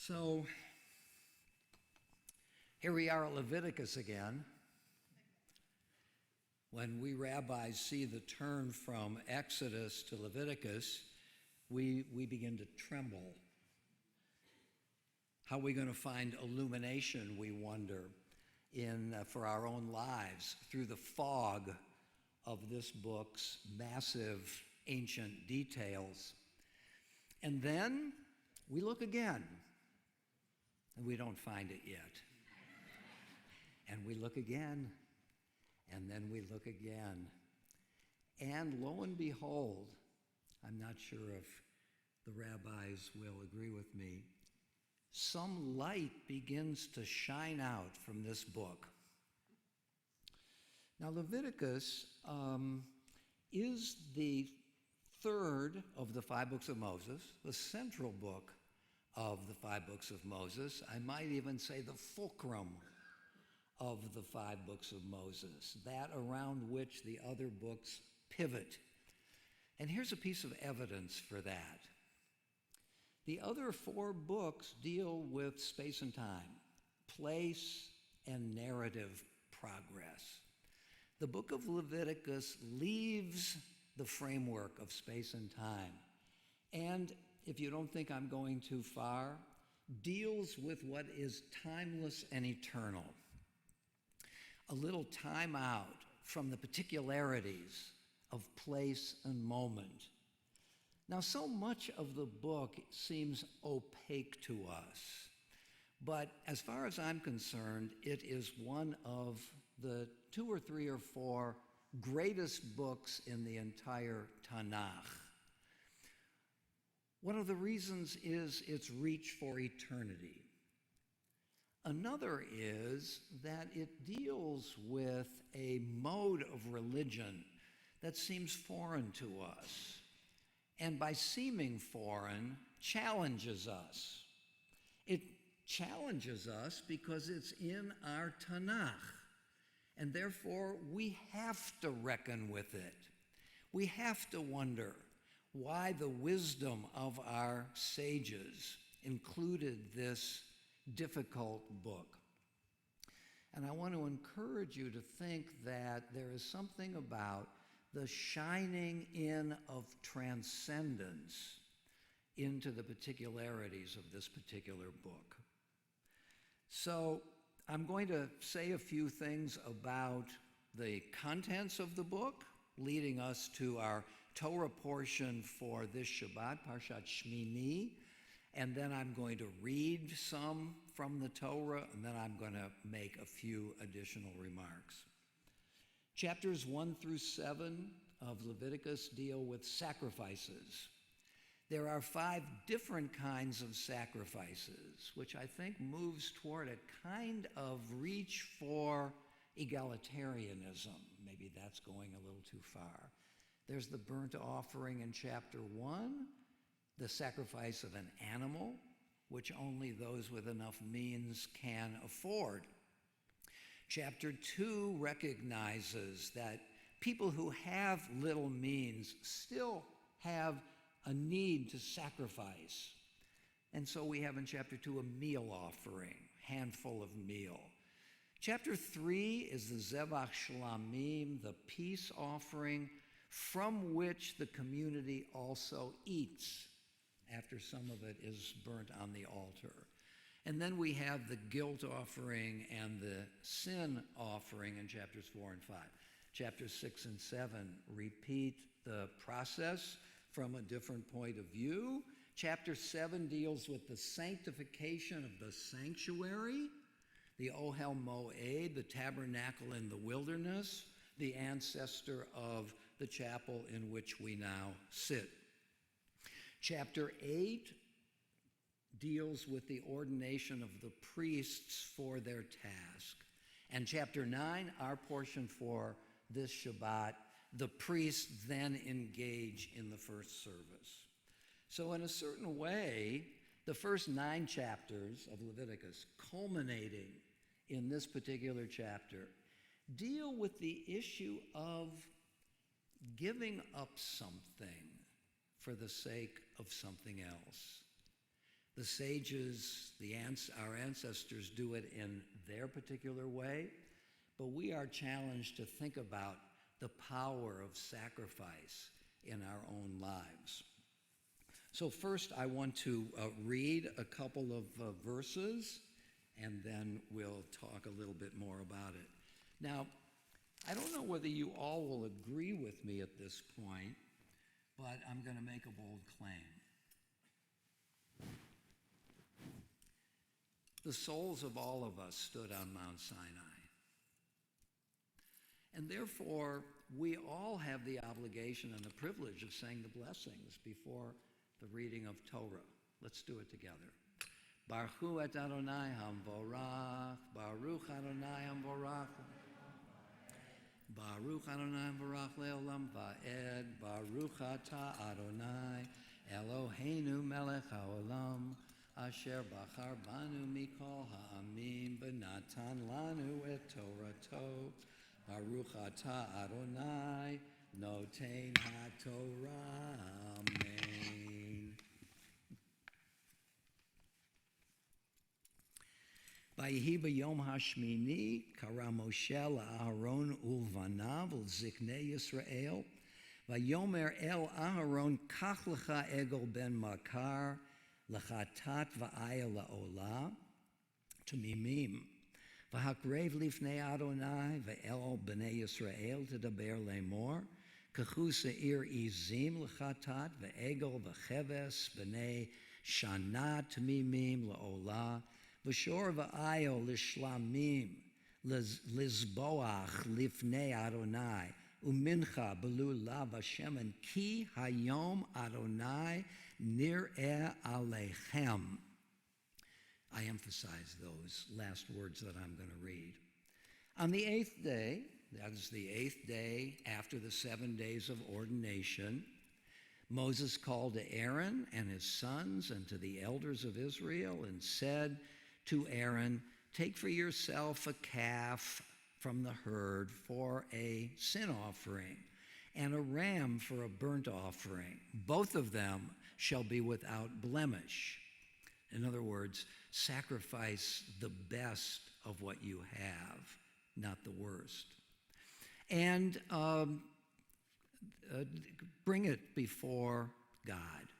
So here we are at Leviticus again. When we rabbis see the turn from Exodus to Leviticus, we begin to tremble. How are we going to find illumination, we wonder, for our own lives through the fog of this book's massive ancient details? And then we look again, and we don't find it yet. And we look again, and then we look again. And lo and behold, I'm not sure if the rabbis will agree with me, some light begins to shine out from this book. Now, Leviticus is the third of the five books of Moses, the central book of the five books of Moses. I might even say the fulcrum of the five books of Moses, that around which the other books pivot. And here's a piece of evidence for that. The other four books deal with space and time, place and narrative progress. The book of Leviticus leaves the framework of space and time, and if you don't think I'm going too far, deals with what is timeless and eternal. A little time out from the particularities of place and moment. Now, so much of the book seems opaque to us, but as far as I'm concerned, it is one of the 2 or 3 or 4 greatest books in the entire Tanakh. One of the reasons is its reach for eternity. Another is that it deals with a mode of religion that seems foreign to us, and by seeming foreign, challenges us. It challenges us because it's in our Tanakh, and therefore we have to reckon with it. We have to wonder why the wisdom of our sages included this difficult book. And I want to encourage you to think that there is something about the shining in of transcendence into the particularities of this particular book. So I'm going to say a few things about the contents of the book, leading us to our Torah portion for this Shabbat, Parshat Shmini, and then I'm going to read some from the Torah, and then I'm going to make a few additional remarks. Chapters 1 through 7 of Leviticus deal with sacrifices. There are 5 different kinds of sacrifices, which I think moves toward a kind of reach for egalitarianism. Maybe that's going a little too far. There's the burnt offering in chapter 1, the sacrifice of an animal, which only those with enough means can afford. Chapter 2 recognizes that people who have little means still have a need to sacrifice. And so we have in chapter 2 a meal offering, handful of meal. Chapter 3 is the Zevach Shlamim, the peace offering, from which the community also eats after some of it is burnt on the altar. And then we have the guilt offering and the sin offering in chapters 4 and 5. Chapters 6 and 7 repeat the process from a different point of view. Chapter 7 deals with the sanctification of the sanctuary, the Ohel Moed, the tabernacle in the wilderness, the ancestor of the chapel in which we now sit. Chapter 8 deals with the ordination of the priests for their task. And chapter 9, our portion for this Shabbat, the priests then engage in the first service. So in a certain way, the first 9 chapters of Leviticus, culminating in this particular chapter, deal with the issue of giving up something for the sake of something else. The sages, our ancestors do it in their particular way, but we are challenged to think about the power of sacrifice in our own lives. So first, I want to read a couple of verses, and then we'll talk a little bit more about it. Now, I don't know whether you all will agree with me at this point, but I'm going to make a bold claim. The souls of all of us stood on Mount Sinai. And therefore, we all have the obligation and the privilege of saying the blessings before the reading of Torah. Let's do it together. Baruch hu et Adonai hamvorach, Baruch Adonai hamvorach, Baruch Adonai hamvorach le'olam va'ed, Baruch atah Adonai, Eloheinu melech haolam, Asher bachar banu mikol ha'amim, v'natan lanu et Torato, Baruch atah Adonai, noten ha'Torah. Amen. Vayihi b'yom hashmini kara Moshe la'Aharon ulvanav ulziknei Yisrael, vayomer el Aharon kach lecha egel ben makar lechatat va'aya la'olah tamimim, v'hakrev lifnei Adonai ve'el b'nei Yisrael tedaber lemor, kachu se'ir izim lechatat ve'egel v'cheves b'nei shana tamimim la'olah, v'shor va'ayo lishlamim lizboach lifnei Adonai, umincha b'lulav Hashem ki hayom Adonai nir'eh aleichem. I emphasize those last words that I'm going to read. On the 8th day, that is the 8th day after the 7 days of ordination, Moses called to Aaron and his sons and to the elders of Israel and said to Aaron, "Take for yourself a calf from the herd for a sin offering and a ram for a burnt offering. Both of them shall be without blemish." In other words, sacrifice the best of what you have, not the worst. And bring it before God.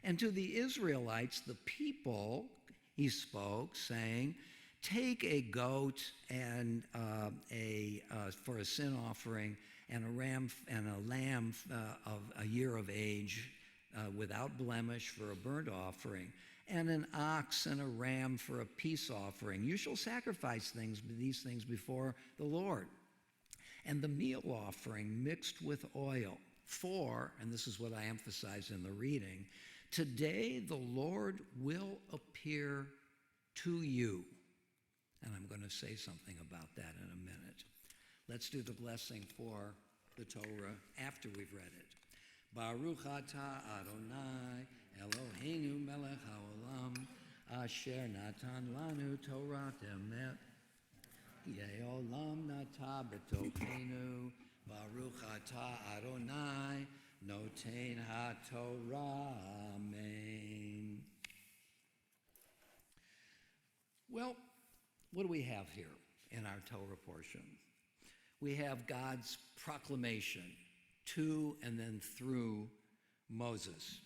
And to the Israelites, the people, he spoke, saying, "Take a goat and for a sin offering, and a ram and a lamb of a year of age, without blemish for a burnt offering, and an ox and a ram for a peace offering. You shall sacrifice these things before the Lord. And the meal offering mixed with oil. For," and this is what I emphasize in the reading, "today the Lord will appear to you." And I'm going to say something about that in a minute. Let's do the blessing for the Torah after we've read it. Baruch atah Adonai Eloheinu melech haolam, asher natan lanu Torah emet, ye'olam nata b'tochenu, Baruch atah Adonai noten ha'Torah. Amen. Well, what do we have here in our Torah portion? We have God's proclamation to and then through Moses.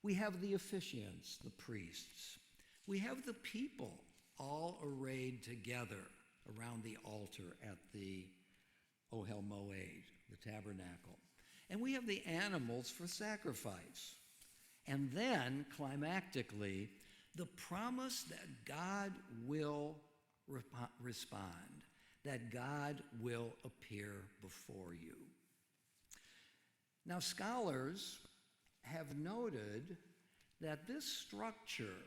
We have the officiants, the priests. We have the people all arrayed together around the altar at the Ohel Moed, the tabernacle. And we have the animals for sacrifice. And then, climactically, the promise that God will respond, that God will appear before you. Now, scholars have noted that this structure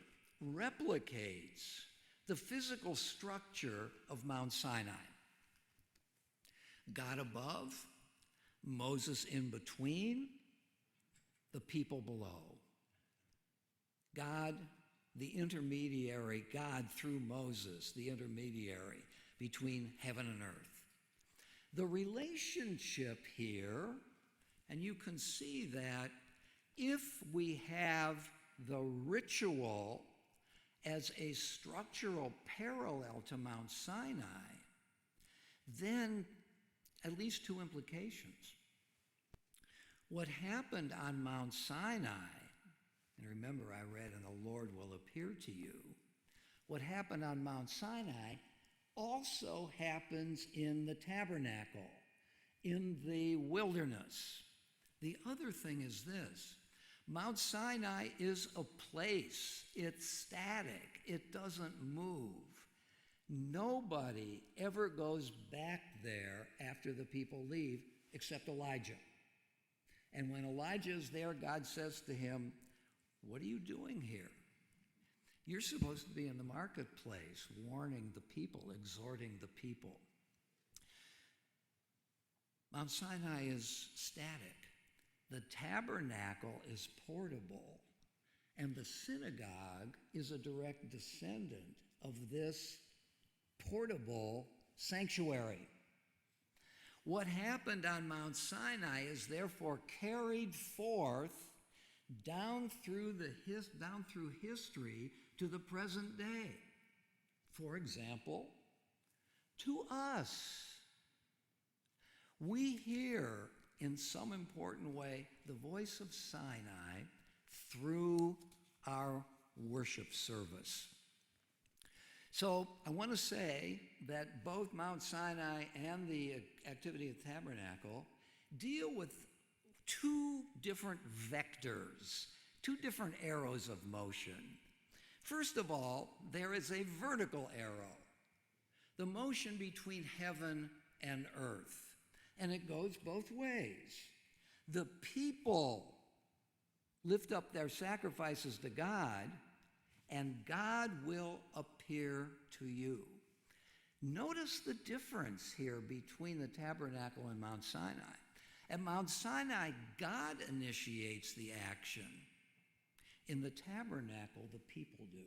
replicates the physical structure of Mount Sinai. God above, Moses in between, the people below. God, the intermediary, God through Moses, the intermediary between heaven and earth. The relationship here, and you can see that if we have the ritual as a structural parallel to Mount Sinai, then at least two implications. What happened on Mount Sinai, and remember I read, and the Lord will appear to you, what happened on Mount Sinai also happens in the tabernacle, in the wilderness. The other thing is this: Mount Sinai is a place. It's static. It doesn't move. Nobody ever goes back there after the people leave except Elijah. And when Elijah is there, God says to him, "What are you doing here? You're supposed to be in the marketplace, warning the people, exhorting the people." Mount Sinai is static. The tabernacle is portable, and the synagogue is a direct descendant of this portable sanctuary. What happened on Mount Sinai is therefore carried forth down through history to the present day. For example, to us. We hear in some important way the voice of Sinai through our worship service. So I want to say that both Mount Sinai and the activity of the tabernacle deal with two different vectors, two different arrows of motion. First of all, there is a vertical arrow, the motion between heaven and earth. And it goes both ways. The people lift up their sacrifices to God, and God will appear to you. Notice the difference here between the tabernacle and Mount Sinai. At Mount Sinai, God initiates the action. In the tabernacle, the people do.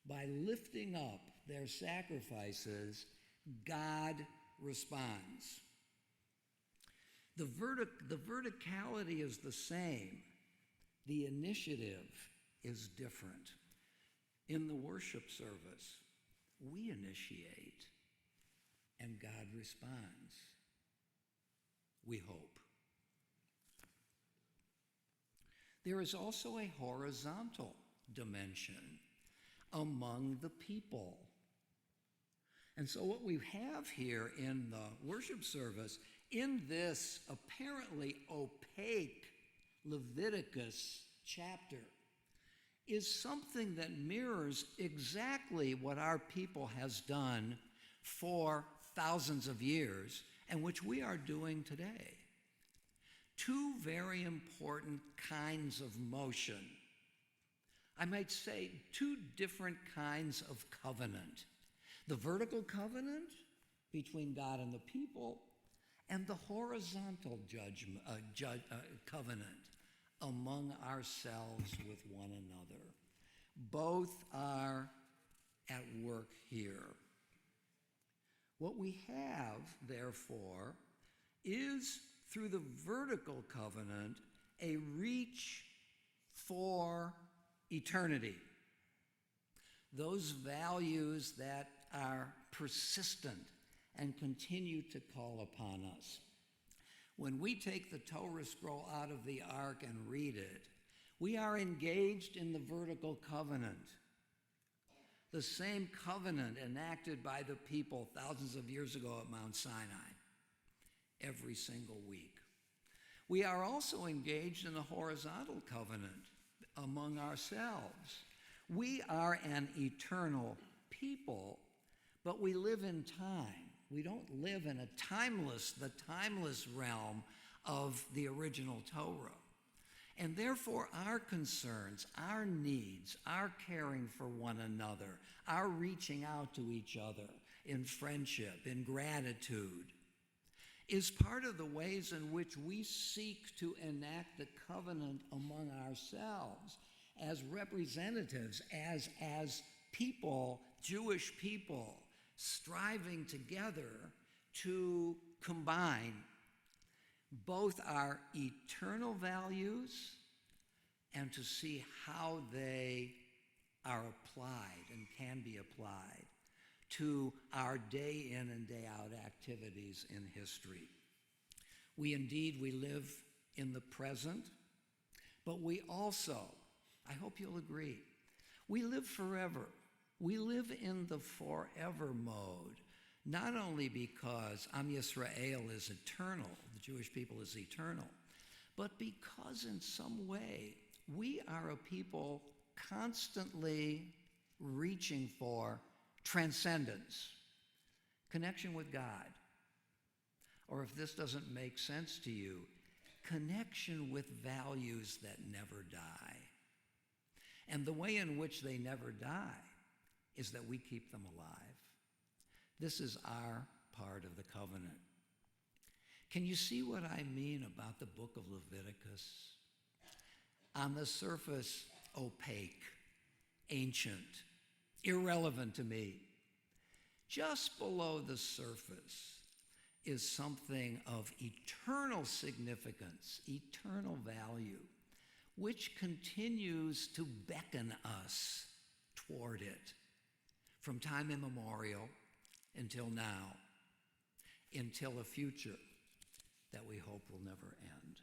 By lifting up their sacrifices, God responds. The verticality is the same. The initiative is different. In the worship service, we initiate and God responds. We hope. There is also a horizontal dimension among the people. And so what we have here in the worship service, in this apparently opaque Leviticus chapter, is something that mirrors exactly what our people has done for thousands of years and which we are doing today. Two very important kinds of motion. I might say two different kinds of covenant. The vertical covenant between God and the people, and the horizontal covenant among ourselves with one another. Both are at work here. What we have, therefore, is through the vertical covenant a reach for eternity. Those values that are persistent and continue to call upon us. When we take the Torah scroll out of the ark and read it, we are engaged in the vertical covenant. The same covenant enacted by the people thousands of years ago at Mount Sinai, every single week. We are also engaged in the horizontal covenant among ourselves. We are an eternal people, but we live in time. We don't live in the timeless realm of the original Torah. And therefore, our concerns, our needs, our caring for one another, our reaching out to each other in friendship, in gratitude, is part of the ways in which we seek to enact the covenant among ourselves as representatives, as people, Jewish people, striving together to combine both our eternal values and to see how they are applied and can be applied to our day in and day out activities in history. We live in the present, but we also, I hope you'll agree, we live forever. We live in the forever mode, not only because Am Yisrael is eternal, the Jewish people is eternal, but because in some way we are a people constantly reaching for transcendence, connection with God. Or if this doesn't make sense to you, connection with values that never die. And the way in which they never die is that we keep them alive. This is our part of the covenant. Can you see what I mean about the book of Leviticus? On the surface, opaque, ancient, irrelevant to me. Just below the surface is something of eternal significance, eternal value, which continues to beckon us toward it from time immemorial until now, until a future that we hope will never end.